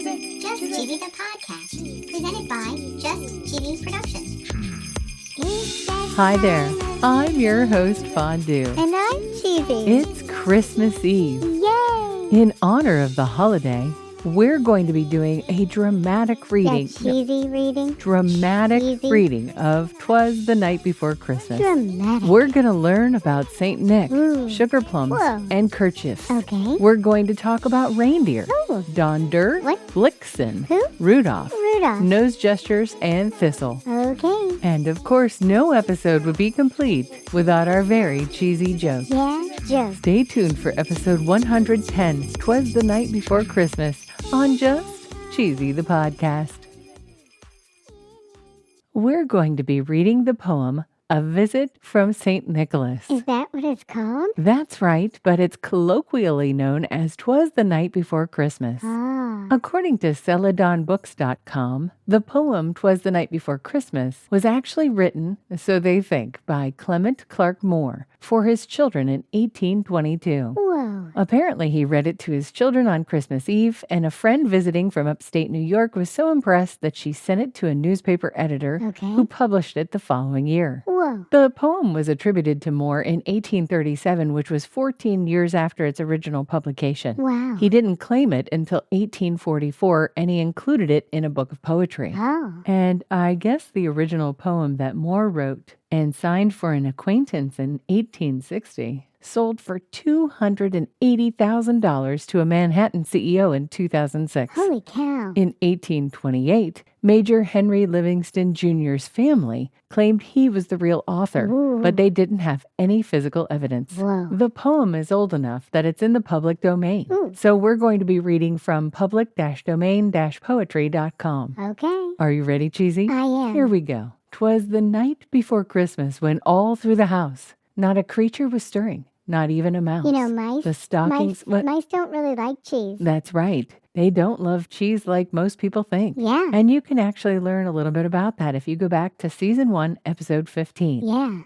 Just Cheesy the Podcast, presented by Just Cheesy Productions. Hi there, I'm your host, Fondue. And I'm Cheesy. It's Christmas Eve. Yay! In honor of the holiday, we're going to be doing a dramatic reading. Cheesy reading? Dramatic Cheesy? reading of Twas the Night Before Christmas. Dramatic. We're going to learn about Saint Nick, Ooh. sugar plums, Whoa. and kerchiefs. Okay. We're going to talk about reindeer, Oh. Donder, What? Blixen, Who? Rudolph, Rudolph. nose gestures, and Thistle. Okay. And of course, no episode would be complete without our very cheesy joke. Yeah, Joe. Stay tuned for episode 110, Twas the Night Before Christmas, on Just Cheesy the Podcast. We're going to be reading the poem, A Visit from St. Nicholas. Is that what it's called? That's right, but it's colloquially known as Twas the Night Before Christmas. Ah. According to celadonbooks.com, the poem Twas the Night Before Christmas was actually written, so they think, by Clement Clark Moore for his children in 1822. Whoa. Apparently, he read it to his children on Christmas Eve, and a friend visiting from upstate New York was so impressed that she sent it to a newspaper editor who published it the following year. Whoa. The poem was attributed to Moore in 1837, which was 14 years after its original publication. Wow. He didn't claim it until 1844, and he included it in a book of poetry. Oh. And I guess the original poem that Moore wrote and signed for an acquaintance in 1860 sold for $280,000 to a Manhattan CEO in 2006. Holy cow. In 1828, Major Henry Livingston Jr.'s family claimed he was the real author, Ooh. but they didn't have any physical evidence. Whoa. The poem is old enough that it's in the public domain. Ooh. So we're going to be reading from public-domain-poetry.com. Okay. Are you ready, Cheesy? I am. Here we go. 'Twas the night before Christmas when all through the house not a creature was stirring, not even a mouse. You know, mice. The stockings. Mice don't really like cheese. That's right. They don't love cheese like most people think. Yeah. And you can actually learn a little bit about that if you go back to season 1, episode 15. Yeah.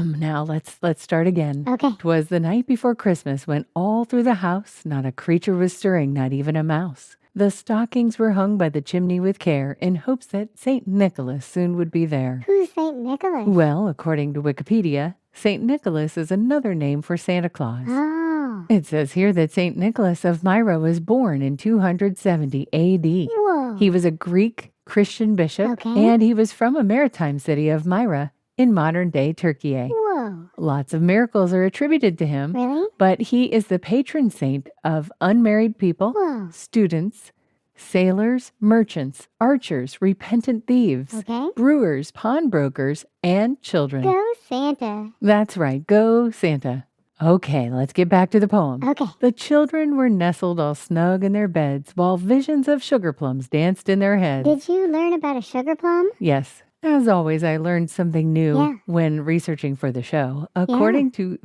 Now let's start again. Okay. 'Twas the night before Christmas when all through the house not a creature was stirring, not even a mouse. The stockings were hung by the chimney with care in hopes that St. Nicholas soon would be there. Who's St. Nicholas? Well, according to Wikipedia, St. Nicholas is another name for Santa Claus. Oh. It says here that St. Nicholas of Myra was born in 270 AD. Whoa. He was a Greek Christian bishop, Okay. and he was from a maritime city of Myra in modern-day Turkey. Whoa. Lots of miracles are attributed to him, Really? but he is the patron saint of unmarried people, Whoa. students, sailors, merchants, archers, repentant thieves, Okay. brewers, pawnbrokers, and children. Go Santa. That's right. Go, Santa. Okay, let's get back to the poem. Okay. The children were nestled all snug in their beds while visions of sugar plums danced in their heads. Did you learn about a sugar plum? Yes. As always, I learned something new Yeah. when researching for the show. According to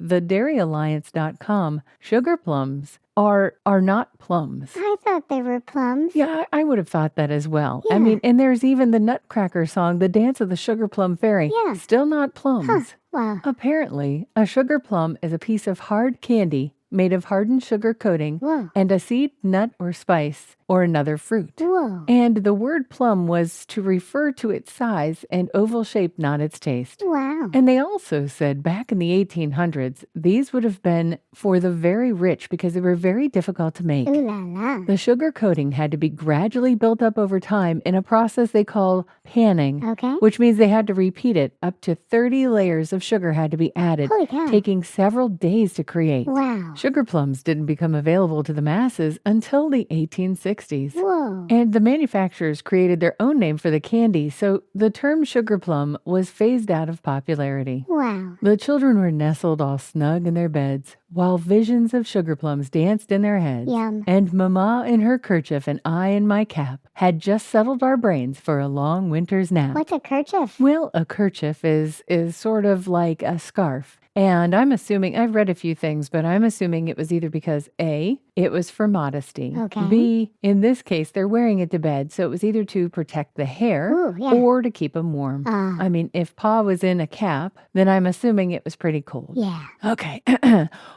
thedairyalliance.com, sugar plums are not plums. I thought they were plums. Yeah, I would have thought that as well. I Yeah. mean, and there's even the Nutcracker song, The Dance of the Sugar Plum Fairy. Yeah. Still not plums. Huh. Wow. Apparently, a sugar plum is a piece of hard candy made of hardened sugar coating Whoa. and a seed, nut, or spice, or another fruit. Whoa. And the word plum was to refer to its size and oval shape, not its taste. Wow. And they also said back in the 1800s, these would have been for the very rich because they were very difficult to make. Ooh la la. The sugar coating had to be gradually built up over time in a process they call panning, Okay. which means they had to repeat it. Up to 30 layers of sugar had to be added, Holy cow. taking several days to create. Wow. Sugar plums didn't become available to the masses until the 1860s. Whoa. And the manufacturers created their own name for the candy, so the term sugar plum was phased out of popularity. Wow. The children were nestled all snug in their beds, while visions of sugar plums danced in their heads. Yum. And Mama in her kerchief and I in my cap had just settled our brains for a long winter's nap. What's a kerchief? Well, a kerchief is sort of like a scarf. And I'm assuming, I've read a few things, but I'm assuming it was either because A, it was for modesty. Okay. B, in this case, they're wearing it to bed, so it was either to protect the hair Ooh, yeah. or to keep them warm. Ah. I mean, if Pa was in a cap, then I'm assuming it was pretty cold. Yeah. Okay.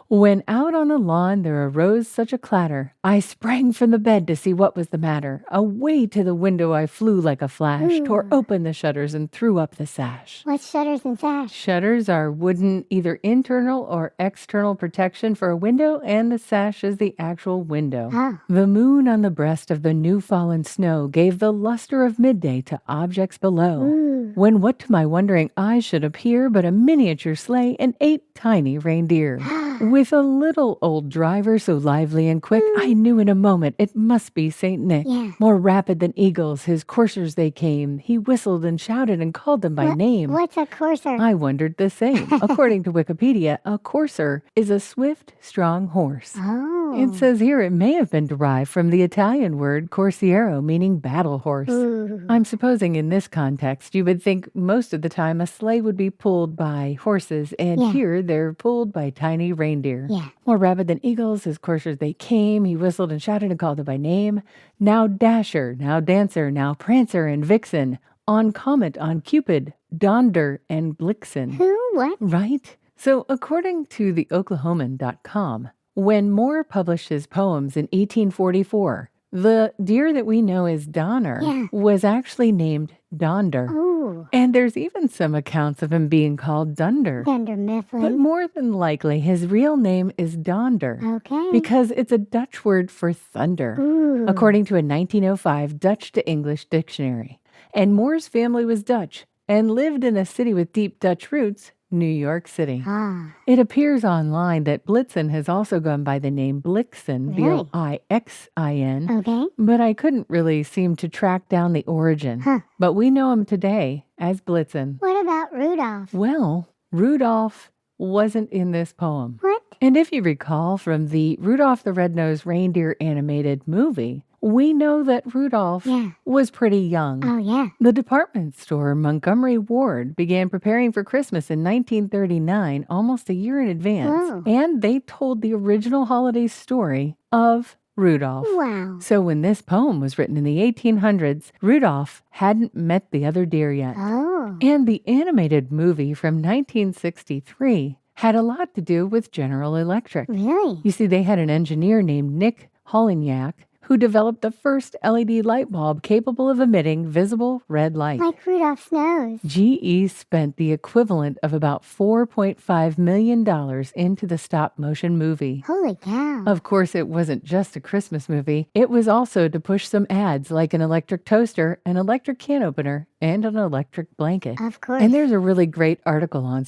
When out on the lawn there arose such a clatter, I sprang from the bed to see what was the matter. Away to the window I flew like a flash, tore open the shutters, and threw up the sash. What's shutters and sash? Shutters are wooden, either internal or external protection for a window, and the sash is the actual window. Oh. The moon on the breast of the new fallen snow gave the luster of midday to objects below. Ooh. When what to my wondering eyes should appear but a miniature sleigh and 8 tiny reindeer. With a little old driver so lively and quick, I knew in a moment it must be Saint Nick. Yeah. More rapid than eagles, his coursers they came. He whistled and shouted and called them by name. What's a courser? I wondered the same. According to Wikipedia, a courser is a swift, strong horse. Oh. It says here it may have been derived from the Italian word corsiero, meaning battle horse. Ooh. I'm supposing in this context you would think most of the time a sleigh would be pulled by horses, and Yeah. here they're pulled by tiny reindeer. Yeah. More rapid than eagles, his coursers they came. He whistled and shouted and called them by name. Now Dasher, now Dancer, now Prancer and Vixen. On Comet, on Cupid, Donder and Blixen. Who? What? Right? So according to the Oklahoman.com, when Moore published his poems in 1844, the deer that we know as Donner Yeah. was actually named Donder. Ooh. And there's even some accounts of him being called Dunder. Dunder But Mifflin. more than likely, his real name is Donder Okay. because it's a Dutch word for thunder, Ooh. according to a 1905 Dutch to English dictionary. And Moore's family was Dutch and lived in a city with deep Dutch roots, New York City. Ah. It appears online that Blixen has also gone by the name Blixen, Really? Blixin, Okay. but I couldn't really seem to track down the origin. Huh. But we know him today as Blitzen. What about Rudolph? Well, Rudolph wasn't in this poem. What? And if you recall from the Rudolph the Red-Nosed Reindeer animated movie, we know that Rudolph Yeah. was pretty young. Oh, yeah. The department store Montgomery Ward began preparing for Christmas in 1939, almost a year in advance, Whoa. and they told the original holiday story of Rudolph. Wow. So when this poem was written in the 1800s, Rudolph hadn't met the other deer yet. Oh. And the animated movie from 1963 had a lot to do with General Electric. Really? You see, they had an engineer named Nick Hollignac who developed the first LED light bulb capable of emitting visible red light. Like Rudolph's nose. GE spent the equivalent of about $4.5 million into the stop-motion movie. Holy cow. Of course, it wasn't just a Christmas movie. It was also to push some ads like an electric toaster, an electric can opener, and an electric blanket. Of course. And there's a really great article on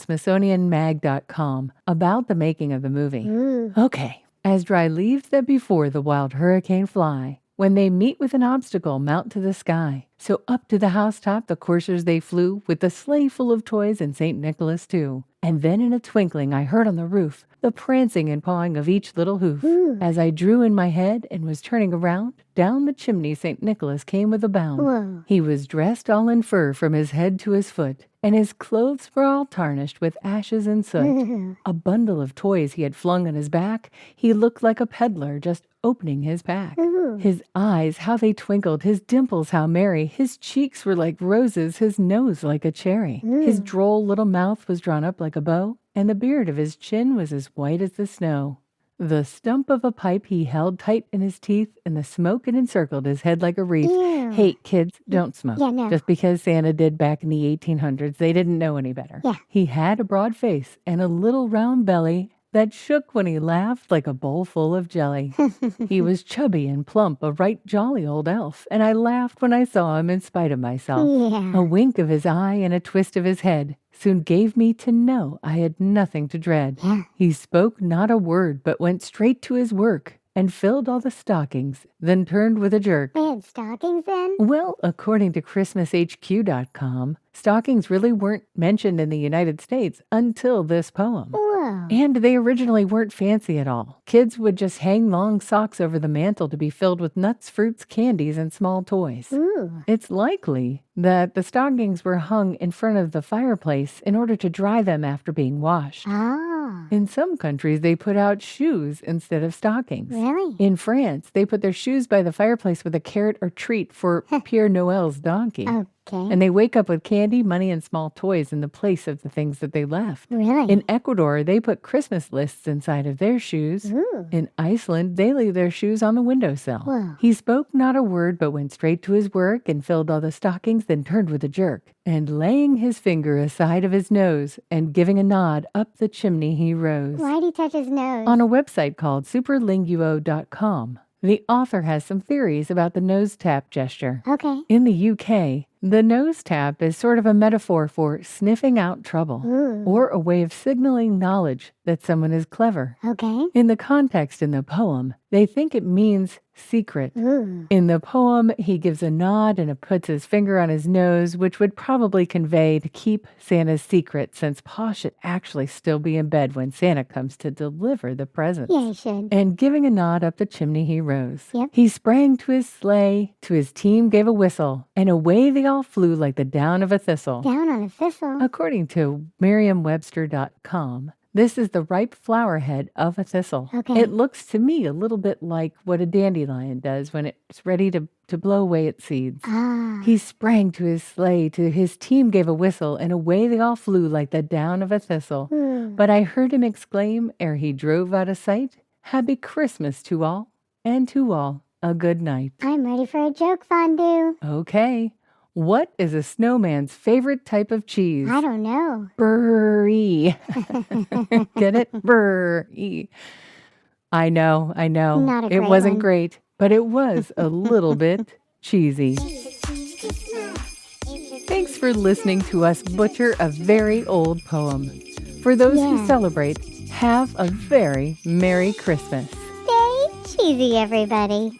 SmithsonianMag.com about the making of the movie. Ooh. Okay. As dry leaves that before the wild hurricane fly, when they meet with an obstacle, mount to the sky. So up to the housetop the coursers they flew, with the sleigh full of toys and St. Nicholas too. And then in a twinkling I heard on the roof the prancing and pawing of each little hoof. Ooh. As I drew in my head and was turning around, down the chimney St. Nicholas came with a bound. Whoa. He was dressed all in fur from his head to his foot, and his clothes were all tarnished with ashes and soot. A bundle of toys he had flung on his back, he looked like a peddler just opening his pack. Ooh. His eyes, how they twinkled, his dimples, how merry, his cheeks were like roses, his nose like a cherry. His droll little mouth was drawn up like a bow, and the beard of his chin was as white as the snow. The stump of a pipe he held tight in his teeth, and the smoke it encircled his head like a wreath. Ew. Hey, kids, don't smoke. Yeah, no. Just because Santa did back in the 1800s, they didn't know any better. Yeah. He had a broad face and a little round belly that shook when he laughed like a bowl full of jelly. He was chubby and plump, a right jolly old elf, and I laughed when I saw him in spite of myself. Yeah. A wink of his eye and a twist of his head soon gave me to know I had nothing to dread. Yeah. He spoke not a word, but went straight to his work and filled all the stockings, then turned with a jerk. They had stockings then? Well, according to ChristmasHQ.com, stockings really weren't mentioned in the United States until this poem. Whoa. Oh. And they originally weren't fancy at all. Kids would just hang long socks over the mantle to be filled with nuts, fruits, candies, and small toys. Ooh. It's likely that the stockings were hung in front of the fireplace in order to dry them after being washed. Oh. In some countries, they put out shoes instead of stockings. Really? In France, they put their shoes by the fireplace with a carrot or treat for Pierre Noel's donkey. Okay. And they wake up with candy, money, and small toys in the place of the things that they left. Really? In Ecuador, they put Christmas lists inside of their shoes. Ooh. In Iceland, they leave their shoes on the windowsill. Whoa. He spoke not a word, but went straight to his work and filled all the stockings, then turned with a jerk. And laying his finger aside of his nose and giving a nod up the chimney he rose. Why'd he touch his nose? On a website called superlinguo.com, the author has some theories about the nose tap gesture. Okay. In the UK, the nose tap is sort of a metaphor for sniffing out trouble, Ooh. or a way of signaling knowledge that someone is clever. Okay. In the context in the poem, they think it means secret. Ooh. In the poem, he gives a nod and puts his finger on his nose, which would probably convey to keep Santa's secret, since Pa should actually still be in bed when Santa comes to deliver the presents. Yeah, he should. And giving a nod up the chimney, he rose. Yep. He sprang to his sleigh, to his team gave a whistle, and away they all flew like the down of a thistle. Down on a thistle. According to Merriam-Webster.com, this is the ripe flower head of a thistle. Okay. It looks to me a little bit like what a dandelion does when it's ready to blow away its seeds. Ah. He sprang to his sleigh, to his team gave a whistle, and away they all flew like the down of a thistle. Ooh. But I heard him exclaim, ere he drove out of sight, Happy Christmas to all, and to all a good night. I'm ready for a joke, Fondue. Okay. What is a snowman's favorite type of cheese? I don't know. Brie. Get it? Brie. I know. Not a It great wasn't one. great, but it was a little bit cheesy. Thanks for listening to us butcher a very old poem. For those who Yeah. celebrate, have a very Merry Christmas. Stay cheesy, everybody.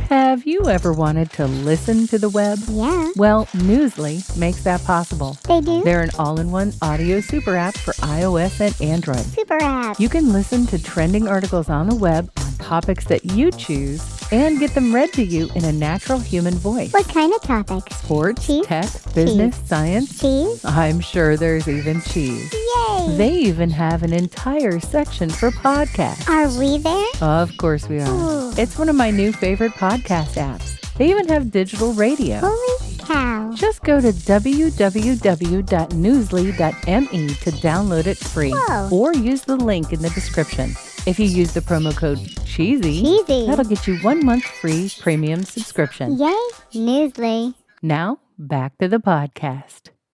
Have you ever wanted to listen to the web? Yeah, Well, Newsly makes that possible. they do. They're an all-in-one audio super app for iOS and Android. Super app. You can listen to trending articles on the web on topics that you choose and get them read to you in a natural human voice. What kind of topics? Sports, Cheese? tech, business, science. Cheese? I'm sure there's even cheese. Yay! They even have an entire section for podcasts. Are we there? Of course we are. Ooh. It's one of my new favorite podcast apps. They even have digital radio. Holy cow. Just go to www.newsly.me to download it free. Whoa. Or use the link in the description. If you use the promo code CHEESY, Cheesy. that'll get you 1 month free premium subscription. Yay, Newsly. Now, back to the podcast.